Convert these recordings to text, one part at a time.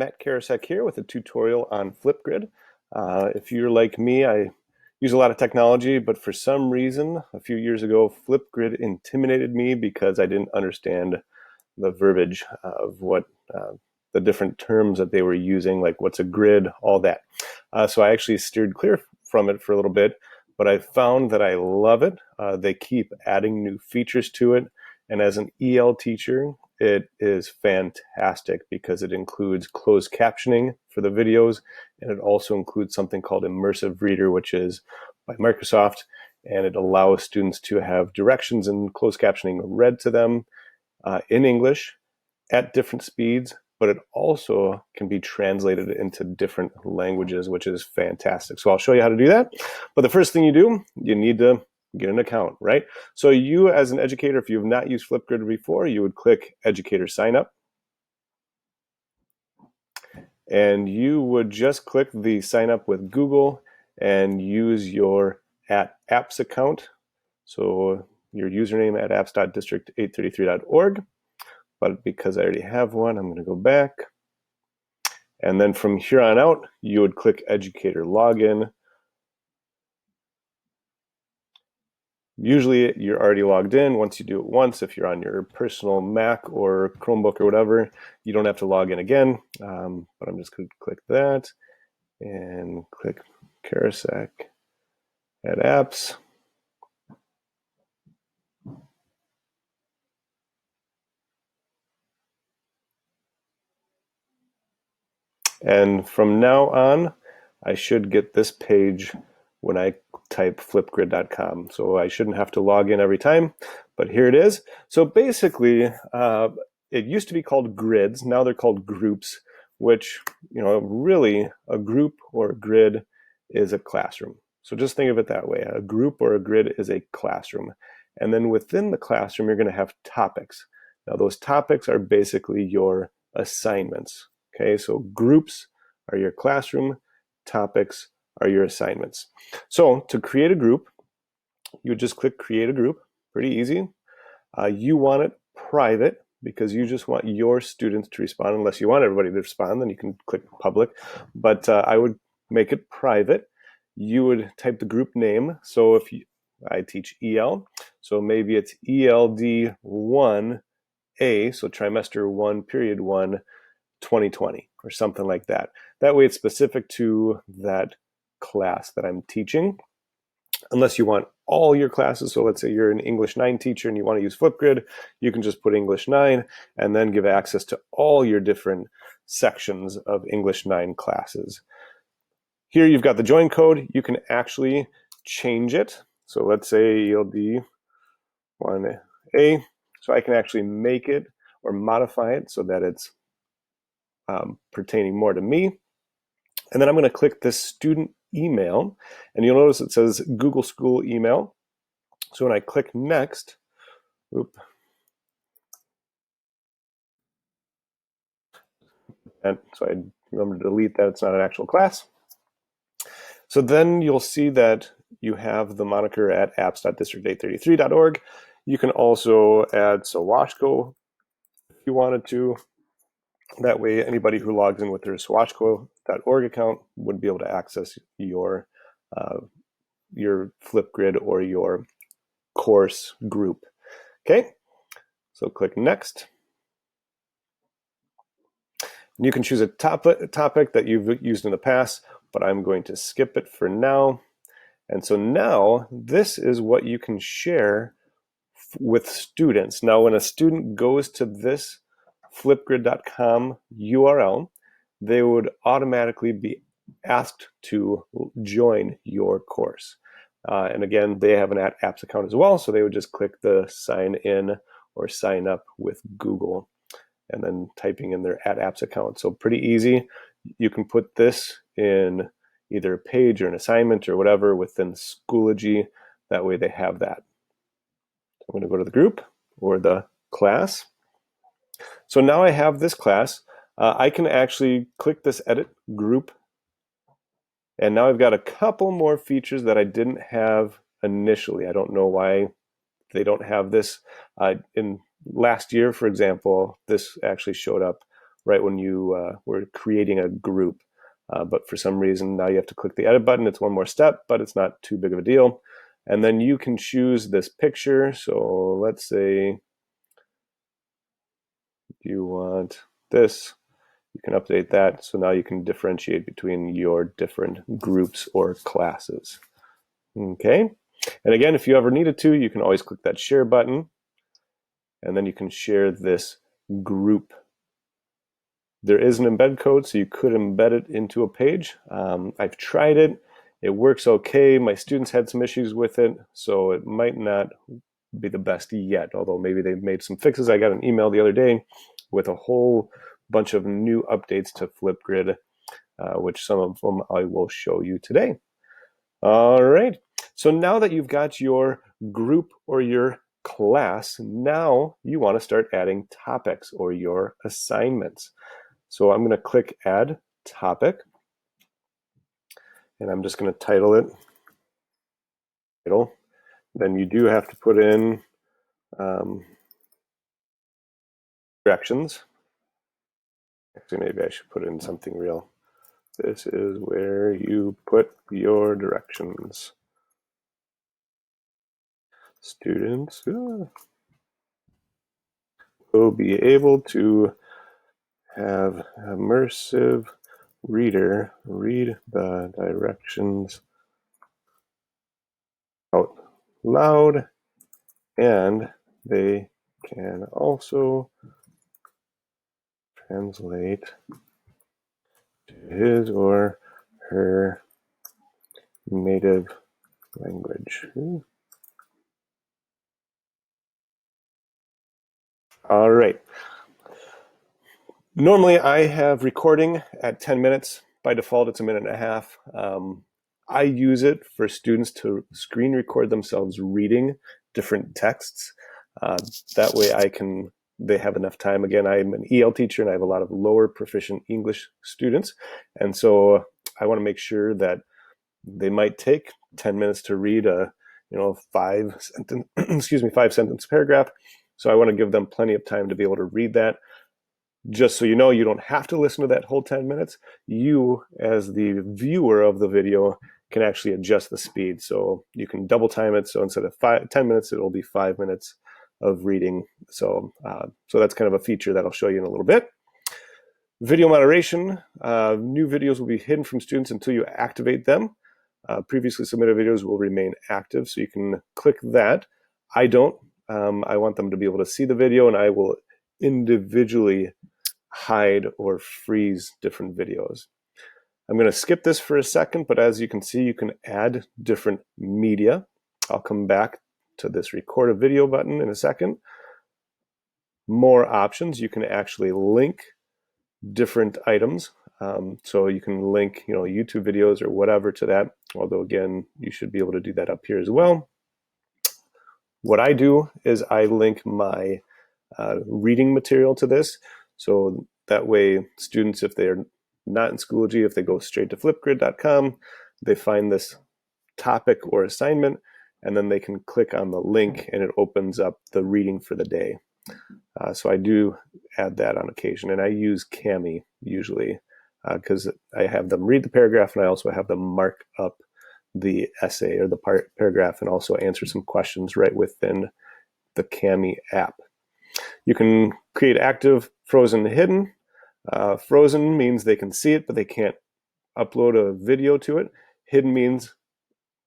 Matt Karasek here with a tutorial on Flipgrid. If you're like me, I use a lot of technology, but for some reason, a few years ago, Flipgrid intimidated me because I didn't understand the verbiage of what the different terms that they were using, like what's a grid, all that. So I actually steered clear from it for a little bit, but I found that I love it. They keep adding new features to it. And as an EL teacher, it is fantastic because it includes closed captioning for the videos, and it also includes something called Immersive Reader, which is by Microsoft, and it allows students to have directions and closed captioning read to them in English at different speeds, but it also can be translated into different languages, which is fantastic. So I'll show you how to do that. But the first thing you do, you need to get an account, right? So you as an educator, if you have not used Flipgrid before, you would click Educator Sign Up. And you would just click the sign up with Google and use your @apps account. So your username at apps.district833.org. But because I already have one, I'm going to go back. And then from here on out, you would click Educator Login. Usually you're already logged in. Once you do it once, if you're on your personal Mac or Chromebook or whatever, you don't have to log in again. But I'm just going to click that and click Karasek at Apps. And from now on, I should get this page when I type flipgrid.com. So I shouldn't have to log in every time, but here it is. So basically, it used to be called grids. Now they're called groups, which, really a group or a grid is a classroom. So just think of it that way. A group or a grid is a classroom. And then within the classroom, you're going to have topics. Now those topics are basically your assignments. Okay, so groups are your classroom, topics are your assignments. So to create a group, you just click create a group, pretty easy. You want it private because you just want your students to respond. Unless you want everybody to respond, then you can click public, but I would make it private. You would type the group name. So if I teach EL, so maybe it's ELD 1A, so trimester 1, period 1, 2020 or something like that. That way it's specific to that class that I'm teaching. Unless you want all your classes, so let's say you're an English 9 teacher and you want to use Flipgrid, you can just put English 9 and then give access to all your different sections of English 9 classes. Here you've got the join code. You can actually change it. So let's say ELD 1A. So I can actually make it or modify it so that it's pertaining more to me. And then I'm going to click this student email, and you'll notice it says Google School email. So when I click next, and so I remember to delete that, it's not an actual class. So then you'll see that you have the moniker at apps.district833.org. You can also add Sawashko if you wanted to. That way, anybody who logs in with their sawashko.org account would be able to access your Flipgrid or your course group. Okay, so click next. And you can choose a topic that you've used in the past, but I'm going to skip it for now. And so now this is what you can share with students. Now, when a student goes to this flipgrid.com URL, they would automatically be asked to join your course. And again, they have an @apps account as well, so they would just click the sign in or sign up with Google and then typing in their @apps account. So pretty easy. You can put this in either a page or an assignment or whatever within Schoology. That way they have that. I'm going to go to the group or the class. So now I have this class. I can actually click this edit group. And now I've got a couple more features that I didn't have initially. I don't know why they don't have this. In last year, for example, this actually showed up right when you were creating a group. But for some reason, now you have to click the edit button. It's one more step, but it's not too big of a deal. And then you can choose this picture. So let's say you want this. You can update that. So now you can differentiate between your different groups or classes. Okay. And again, if you ever needed to, you can always click that share button, and then you can share this group. There is an embed code, so you could embed it into a page. I've tried it. It works okay. My students had some issues with it, so it might not be the best yet, although maybe they've made some fixes. I got an email the other day with a whole bunch of new updates to Flipgrid, which some of them I will show you today. All right. So now that you've got your group or your class, now you want to start adding topics or your assignments. So I'm going to click Add Topic, and I'm just going to title it title. Then you do have to put in directions. Actually, maybe I should put in something real. This is where you put your directions. Students will be able to have Immersive Reader read the directions out loud, and they can also translate to his or her native language. All right. Normally I have recording at 10 minutes. By default, it's a minute and a half. I use it for students to screen record themselves reading different texts. That way they have enough time. Again, I'm an EL teacher and I have a lot of lower proficient English students. And so I want to make sure that they might take 10 minutes to read a, 5-sentence paragraph. So I want to give them plenty of time to be able to read that. Just so you know, you don't have to listen to that whole 10 minutes. You, as the viewer of the video, can actually adjust the speed. So you can double time it. So instead of 10 minutes, it'll be 5 minutes of reading. So that's kind of a feature that I'll show you in a little bit. Video moderation. New videos will be hidden from students until you activate them. Previously submitted videos will remain active. So you can click that. I don't. I want them to be able to see the video, and I will individually hide or freeze different videos. I'm going to skip this for a second, but as you can see, you can add different media. I'll come back to this record a video button in a second. More options. You can actually link different items. So you can link, YouTube videos or whatever to that. Although again, you should be able to do that up here as well. What I do is I link my reading material to this. So that way students, if they're not in Schoology, if they go straight to flipgrid.com, they find this topic or assignment, and then they can click on the link and it opens up the reading for the day. So I do add that on occasion, and I use Cami usually because I have them read the paragraph and I also have them mark up the essay or the paragraph and also answer some questions right within the Cami app. You can create active, frozen, hidden. Frozen means they can see it, but they can't upload a video to it. Hidden means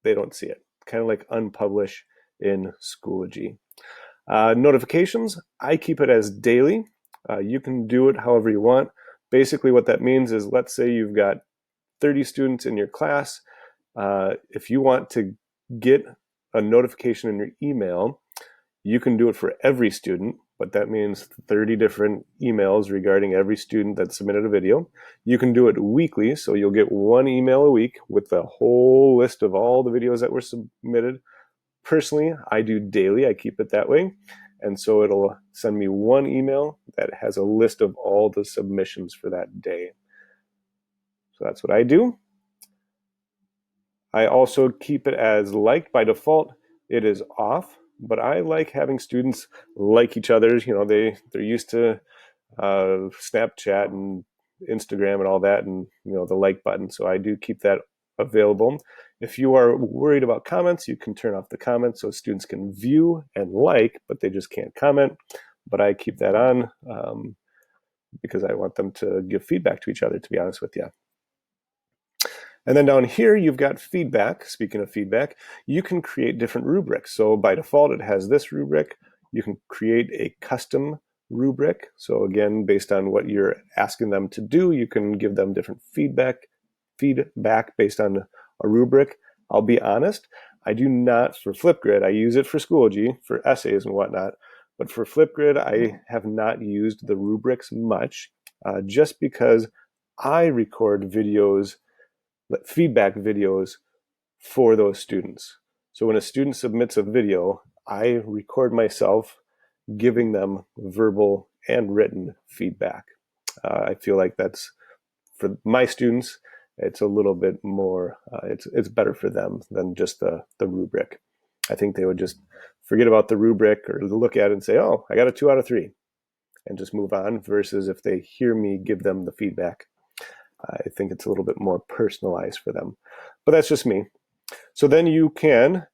they don't see it. Kind of like unpublish in Schoology. Notifications, I keep it as daily. You can do it however you want. Basically what that means is, let's say you've got 30 students in your class. If you want to get a notification in your email, you can do it for every student, but that means 30 different emails regarding every student that submitted a video. You can do it weekly, so you'll get one email a week with the whole list of all the videos that were submitted. Personally, I do daily. I keep it that way. And so it'll send me one email that has a list of all the submissions for that day. So that's what I do. I also keep it as like. By default, it is off, but I like having students like each other. They're used to Snapchat and Instagram and all that, and the like button. So I do keep that available. If you are worried about comments, you can turn off the comments so students can view and like, but they just can't comment. But I keep that on because I want them to give feedback to each other, to be honest with you. And then down here, you've got feedback. Speaking of feedback, you can create different rubrics. So by default, it has this rubric. You can create a custom rubric. So again, based on what you're asking them to do, you can give them different feedback based on a rubric. I'll be honest, I do not for Flipgrid. I use it for Schoology, for essays and whatnot. But for Flipgrid, I have not used the rubrics much, just because I record videos, feedback videos for those students. So when a student submits a video, I record myself giving them verbal and written feedback. I feel like that's, for my students, it's a little bit more, it's better for them than just the rubric. I think they would just forget about the rubric or look at it and say, oh, I got a 2 out of 3, and just move on, versus if they hear me give them the feedback, I think it's a little bit more personalized for them. But that's just me. So then you can,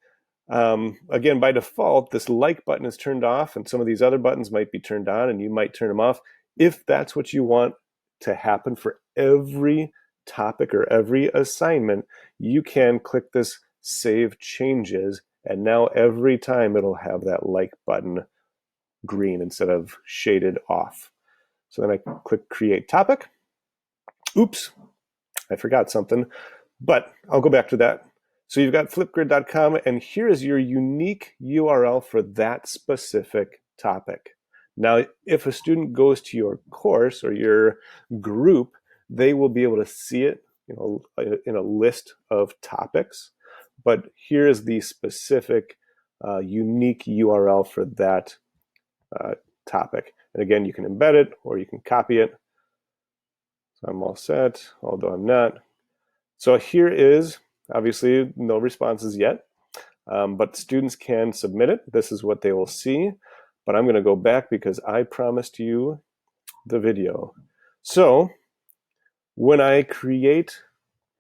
again, by default, this like button is turned off, and some of these other buttons might be turned on, and you might turn them off. If that's what you want to happen for every topic or every assignment, you can click this Save Changes, and now every time it'll have that like button green instead of shaded off. So then I click Create Topic. Oops, I forgot something, but I'll go back to that. So you've got flipgrid.com, and here is your unique URL for that specific topic. Now, if a student goes to your course or your group, they will be able to see it, in a list of topics. But here is the specific unique URL for that topic. And again, you can embed it or you can copy it. So I'm all set, although I'm not. So here is, obviously, no responses yet, but students can submit it. This is what they will see. But I'm going to go back because I promised you the video. So when I create,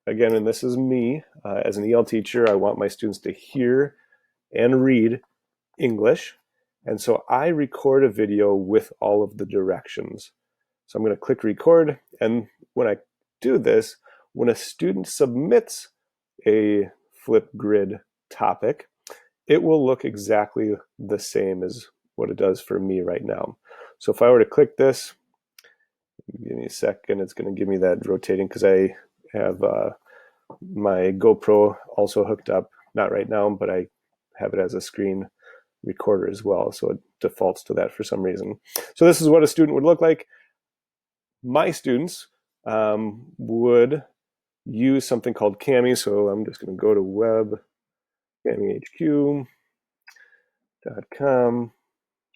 again, and this is me, as an EL teacher, I want my students to hear and read English. And so I record a video with all of the directions. So I'm going to click record. And when I do this, when a student submits a Flipgrid topic, it will look exactly the same as what it does for me right now. So if I were to click this, give me a second, it's going to give me that rotating because I have my GoPro also hooked up, not right now, but I have it as a screen recorder as well. So it defaults to that for some reason. So this is what a student would look like. My students would use something called Cami. So I'm just going to go to web.camihq.com,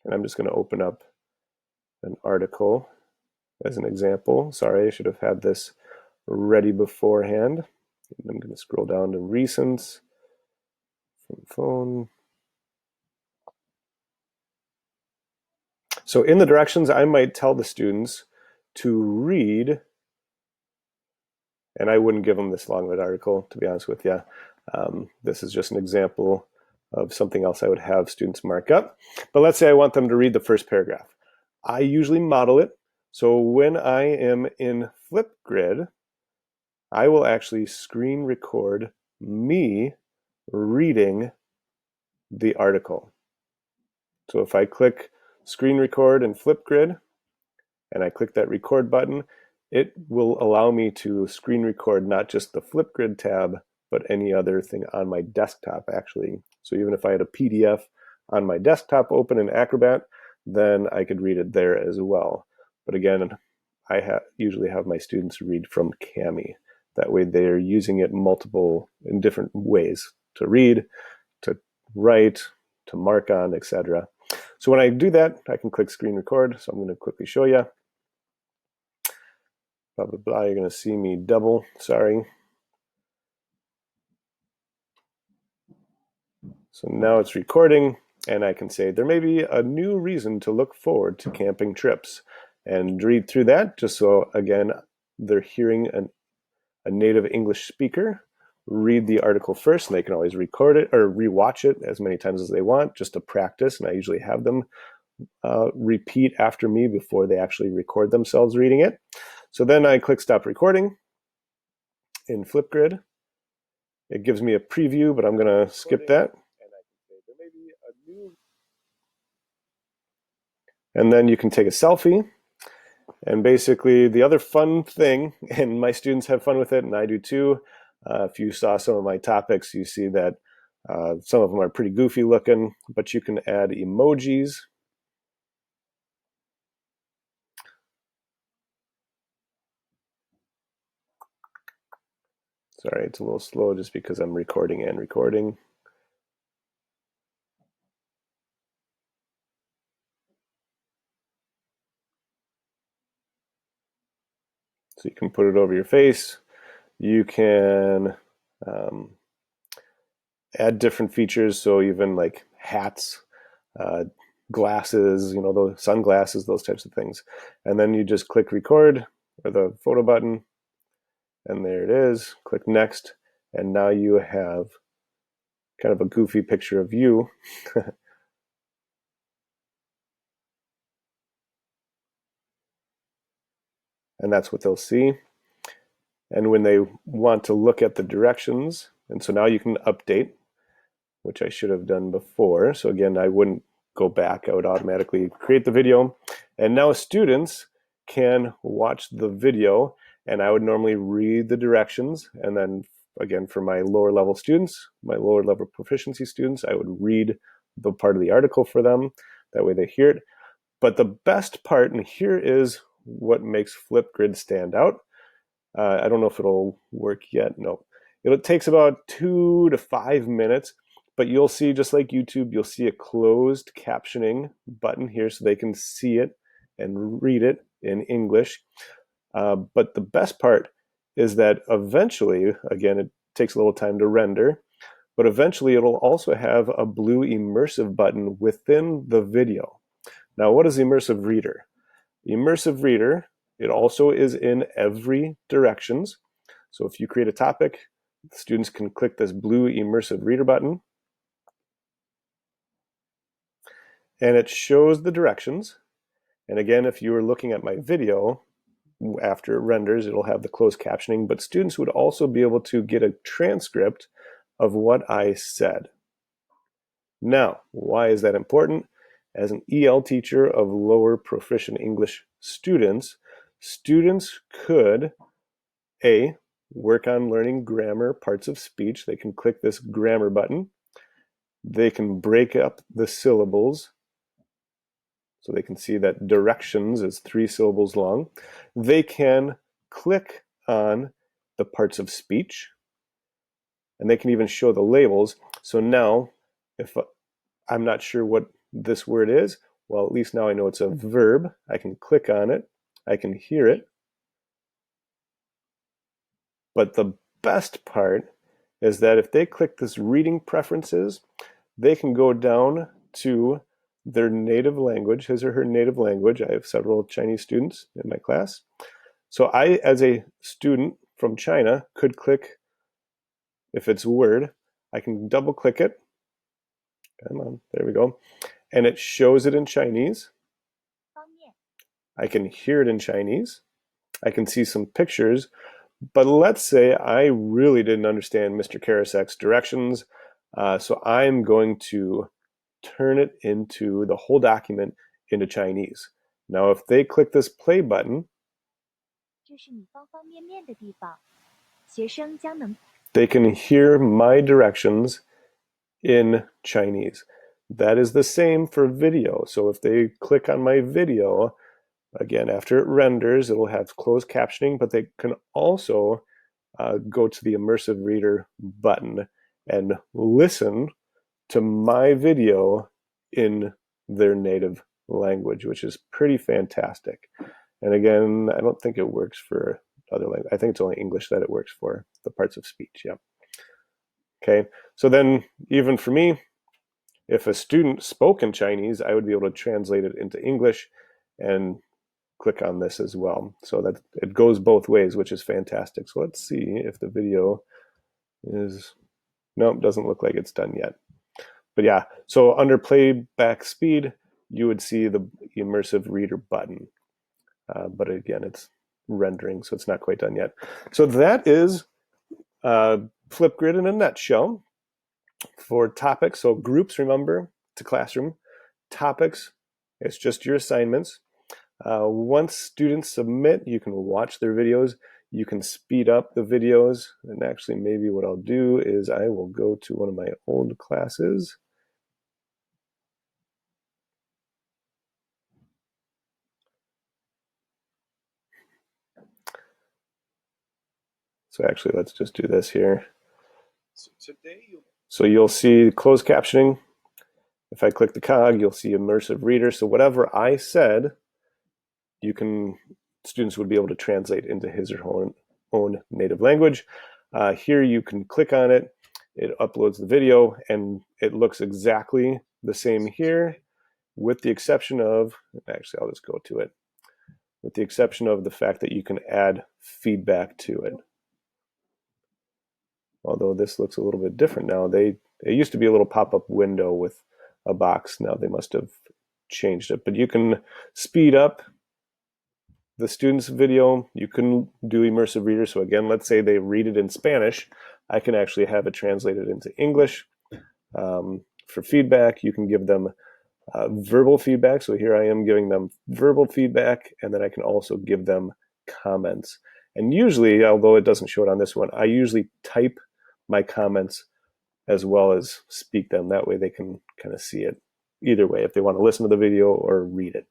and I'm just going to open up an article as an example. Sorry, I should have had this ready beforehand. I'm going to scroll down to recents from phone. So in the directions, I might tell the students to read, and I wouldn't give them this long of an article, to be honest with you. This is just an example of something else I would have students mark up. But let's say I want them to read the first paragraph. I usually model it. So when I am in Flipgrid, I will actually screen record me reading the article. So if I click screen record in Flipgrid and I click that record button, it will allow me to screen record not just the Flipgrid tab, but any other thing on my desktop actually. So even if I had a PDF on my desktop open in Acrobat, then I could read it there as well. But again, I usually have my students read from Cami. That way they're using it in different ways to read, to write, to mark on, etc. So when I do that, I can click screen record. So I'm going to quickly show you. Blah, blah, blah. You're going to see me double. Sorry. So now it's recording, and I can say there may be a new reason to look forward to camping trips. and read through that, just so, again, they're hearing a native English speaker read the article first, and they can always record it or rewatch it as many times as they want, just to practice. And I usually have them repeat after me before they actually record themselves reading it. So then I click stop recording in Flipgrid. It gives me a preview, but I'm going to skip that. And then you can take a selfie. And basically the other fun thing, and my students have fun with it, and I do too. If you saw some of my topics, you see that some of them are pretty goofy looking, but you can add emojis. Sorry, it's a little slow just because I'm recording and recording. So you can put it over your face. You can add different features, so even like hats, glasses, those sunglasses, those types of things. And then you just click record or the photo button, and there it is. Click next, and now you have kind of a goofy picture of you. And that's what they'll see. And when they want to look at the directions, and so now you can update, which I should have done before. So again, I wouldn't go back. I would automatically create the video. And now students can watch the video, and I would normally read the directions. And then again, for my lower level students, my lower level proficiency students, I would read the part of the article for them. That way they hear it. But the best part, and here is what makes Flipgrid stand out. I don't know if it'll work yet. No, it takes about 2 to 5 minutes, but you'll see, just like YouTube, you'll see a closed captioning button here so they can see it and read it in English. But the best part is that eventually, again, it takes a little time to render, but eventually it'll also have a blue immersive button within the video. Now, what is Immersive Reader? Immersive Reader, it also is in every directions. So if you create a topic, students can click this blue Immersive Reader button, and it shows the directions. And again, if you were looking at my video, after it renders, it'll have the closed captioning, but students would also be able to get a transcript of what I said. Now, why is that important? As an EL teacher of lower proficient English students, students could, A, work on learning grammar, parts of speech. They can click this grammar button. They can break up the syllables, so they can see that directions is 3 syllables long. They can click on the parts of speech, and they can even show the labels. So now, if I'm not sure what this word is, well, at least now I know it's a verb. I can click on it. I can hear it. But the best part is that if they click this reading preferences, they can go down to their native language, his or her native language. I have several Chinese students in my class. So I, as a student from China, could click, if it's Word, I can double click it. Come on, there we go. And it shows it in Chinese. I can hear it in Chinese. I can see some pictures. But let's say I really didn't understand Mr. Karasek's directions. So I'm going to turn it into the whole document into Chinese. Now, if they click this play button, they can hear my directions in Chinese. That is the same for video. So if they click on my video, again, after it renders, it'll have closed captioning, but they can also go to the Immersive Reader button and listen to my video in their native language, which is pretty fantastic. And again, I don't think it works for other language. I think it's only English that it works for, the parts of speech. Yeah. Okay. So then, even for me, if a student spoke in Chinese, I would be able to translate it into English and click on this as well. So that it goes both ways, which is fantastic. So let's see if the video is, nope, doesn't look like it's done yet. But yeah, so under playback speed, you would see the Immersive Reader button. But again, it's rendering, so it's not quite done yet. So that is Flipgrid in a nutshell. For topics, so groups, remember, it's a classroom. Topics, it's just your assignments. Once students submit, you can watch their videos. You can speed up the videos. And actually, maybe what I'll do is I will go to one of my old classes. So actually, let's just do this here. So you'll see closed captioning. If I click the cog, you'll see Immersive Reader. So whatever I said, students would be able to translate into his or her own native language. Here you can click on it. It uploads the video, and it looks exactly the same here, with the exception of, actually, I'll just go to it, with the exception of the fact that you can add feedback to it. Although this looks a little bit different now. It used to be a little pop-up window with a box. Now they must have changed it. But you can speed up the student's video. You can do Immersive Reader. So again, let's say they read it in Spanish. I can actually have it translated into English. For feedback, you can give them verbal feedback. So here I am giving them verbal feedback, and then I can also give them comments. And usually, although it doesn't show it on this one, I usually type my comments as well as speak them. That way they can kind of see it either way, if they want to listen to the video or read it.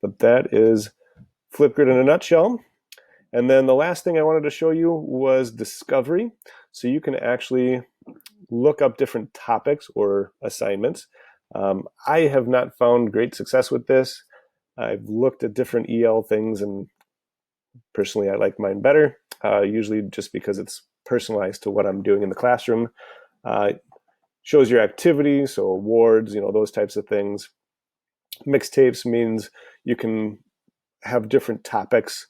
But that is Flipgrid in a nutshell. And then the last thing I wanted to show you was discovery. So you can actually look up different topics or assignments. I have not found great success with this. I've looked at different EL things, and personally I like mine better, usually just because it's personalized to what I'm doing in the classroom. Shows your activities, so awards, those types of things. Mixtapes means you can have different topics.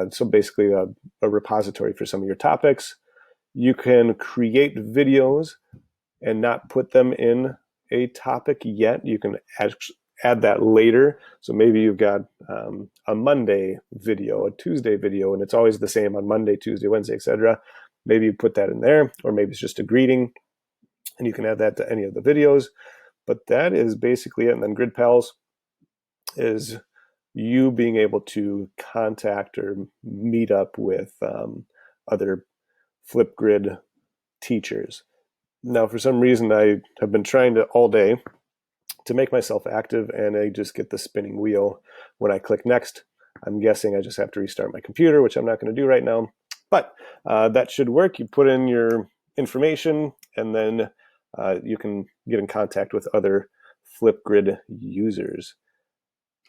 So basically a repository for some of your topics. You can create videos and not put them in a topic yet. You can add that later. So maybe you've got a Monday video, a Tuesday video, and it's always the same on Monday, Tuesday, Wednesday, etc. Maybe you put that in there, or maybe it's just a greeting, and you can add that to any of the videos. But that is basically it. And then Grid Pals is you being able to contact or meet up with other Flipgrid teachers. Now, for some reason, I have been trying to all day to make myself active, and I just get the spinning wheel when I click next. I'm guessing I just have to restart my computer, which I'm not going to do right now. But that should work. You put in your information, and then you can get in contact with other Flipgrid users.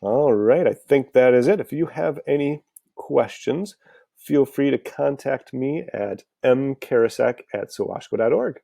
All right, I think that is it. If you have any questions, feel free to contact me at mkarasek@sawashko.org.